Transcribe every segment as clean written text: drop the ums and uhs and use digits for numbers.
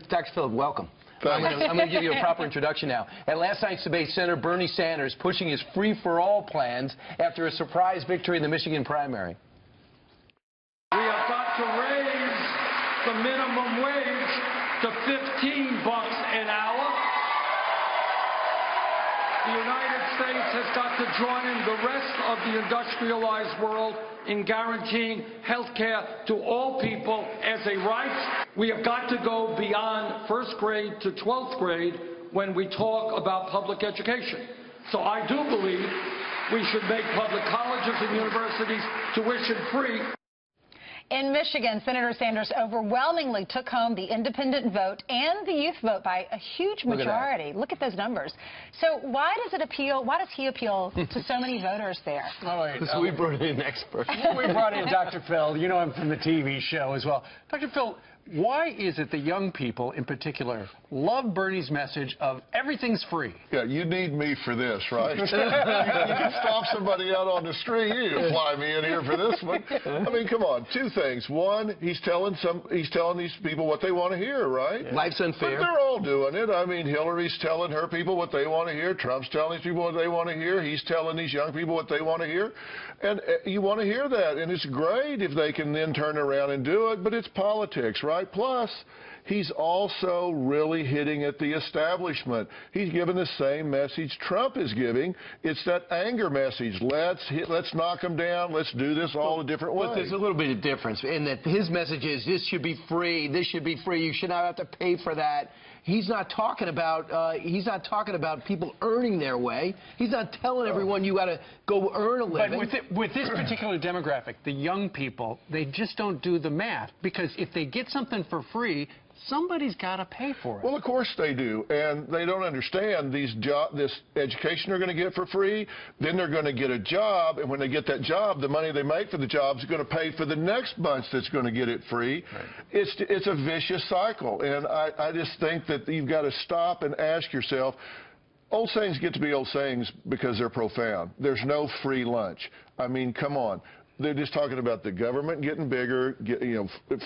Dr. Philip, welcome. I'm going to give you a proper introduction now. At last night's debate, Senator Bernie Sanders pushing his free-for-all plans after a surprise victory in the Michigan primary. We have got to raise the minimum wage to $15 an hour. The United States has got to join in the rest of the industrialized world in guaranteeing health care to all people as a right. We have got to go beyond first grade to 12th grade when we talk about public education. So I do believe we should make public colleges and universities tuition free. In Michigan, Senator Sanders overwhelmingly took home the independent vote and the youth vote by a huge majority. Look at those numbers. So why does he appeal to so many voters there? All right. We brought in an expert. We brought in Dr. Phil. You know him from the TV show as well. Dr. Phil, why is it the young people in particular love Bernie's message of everything's free? Yeah, you need me for this, right? you can stop somebody out on the street. You can fly me in here for this one. I mean, come on. Two things. One, he's telling these people what they want to hear, right? Life's unfair. But they're all doing it. I mean, Hillary's telling her people what they want to hear. Trump's telling these people what they want to hear. He's telling these young people what they want to hear. And you want to hear that. And it's great if they can then turn around and do it, but it's politics, right? Plus, he's also really hitting at the establishment. He's giving the same message Trump is giving. It's that anger message. Let's knock them down. Let's do this all a different way. But there's a little bit of difference in that his message is this should be free. This should be free. You should not have to pay for that. He's not talking about people earning their way. He's not telling everyone you got to go earn a living. But with this particular demographic, the young people, they just don't do the math, because if they get something for free, somebody's got to pay for it. Well, of course they do, and they don't understand this education they're going to get for free. Then they're going to get a job, and when they get that job, the money they make for the job is going to pay for the next bunch that's going to get it free. Right. It's a vicious cycle, and I just think that you've got to stop and ask yourself. Old sayings get to be old sayings because they're profound. There's no free lunch. I mean, come on. They're just talking about the government getting bigger,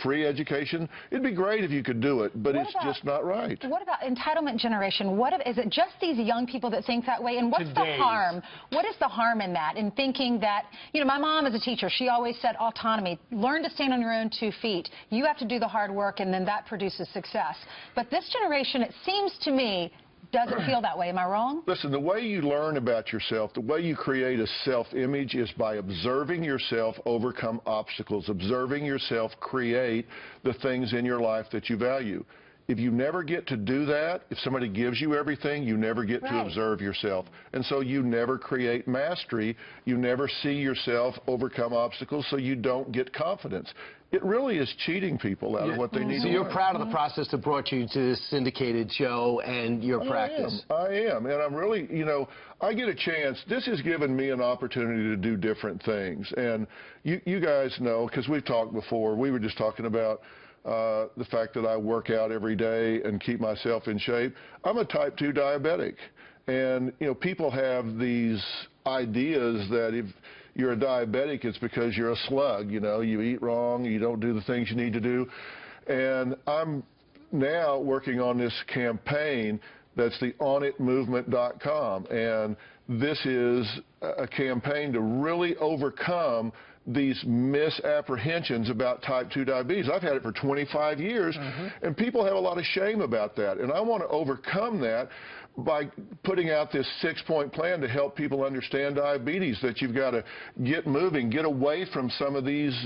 free education. It'd be great if you could do it, but it's just not right. What about entitlement generation? Is it just these young people that think that way? And what's the harm? What is the harm in that, in thinking that, my mom is a teacher. She always said autonomy. Learn to stand on your own 2 feet. You have to do the hard work, and then that produces success. But this generation, it seems to me, doesn't feel that way. Am I wrong? Listen, the way you learn about yourself, the way you create a self-image is by observing yourself overcome obstacles, observing yourself create the things in your life that you value. If you never get to do that, if somebody gives you everything, you never get to observe yourself. And so you never create mastery. You never see yourself overcome obstacles, so you don't get confidence. It really is cheating people out of what they need to So you're learn. proud of the process that brought you to this syndicated show and your practice. I am. And I'm really, I get a chance. This has given me an opportunity to do different things. And you guys know, because we've talked before, we were just talking about the fact that I work out every day and keep myself in shape. I'm a type 2 diabetic. And, people have these ideas that if you're a diabetic, it's because you're a slug. You eat wrong, you don't do the things you need to do. And I'm now working on this campaign that's the onitmovement.com. And this is a campaign to really overcome these misapprehensions about type 2 diabetes. I've had it for 25 years, and people have a lot of shame about that. And I want to overcome that by putting out this 6-point plan to help people understand diabetes, that you've got to get moving, get away from some of these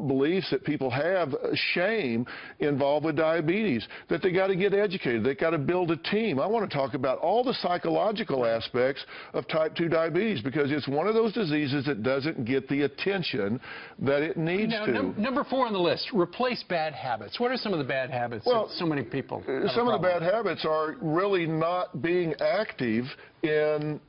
beliefs that people have, shame involved with diabetes, that they got to get educated, they got to build a team. I want to talk about all the psychological aspects of type 2 diabetes, because it's one of those diseases that doesn't get the attention that it needs to. Number 4 on the list, replace bad habits. What are some of the bad habits that so many people have Some of the bad habits are really not being active in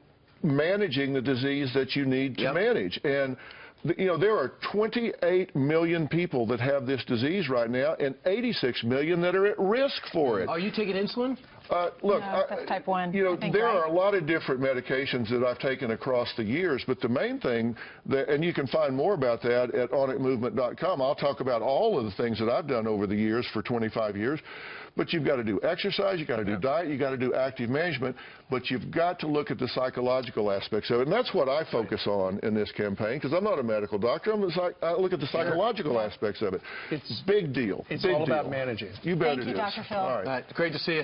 managing the disease that you need to manage. And there are 28 million people that have this disease right now, and 86 million that are at risk for it. Are you taking insulin? Look, No, that's type 1. You know, I think, there right? are a lot of different medications that I've taken across the years, but the main thing, and you can find more about that at onickmovement.com. I'll talk about all of the things that I've done over the years for 25 years. But you've got to do exercise, you've got to do diet, you've got to do active management, but you've got to look at the psychological aspects of it. And that's what I focus on in this campaign, because I'm not a medical doctor. I look at the psychological aspects of it. It's a big deal. It's big all deal. about managing. You bet Thank it you, is. Dr. Phil. All right. Great to see you.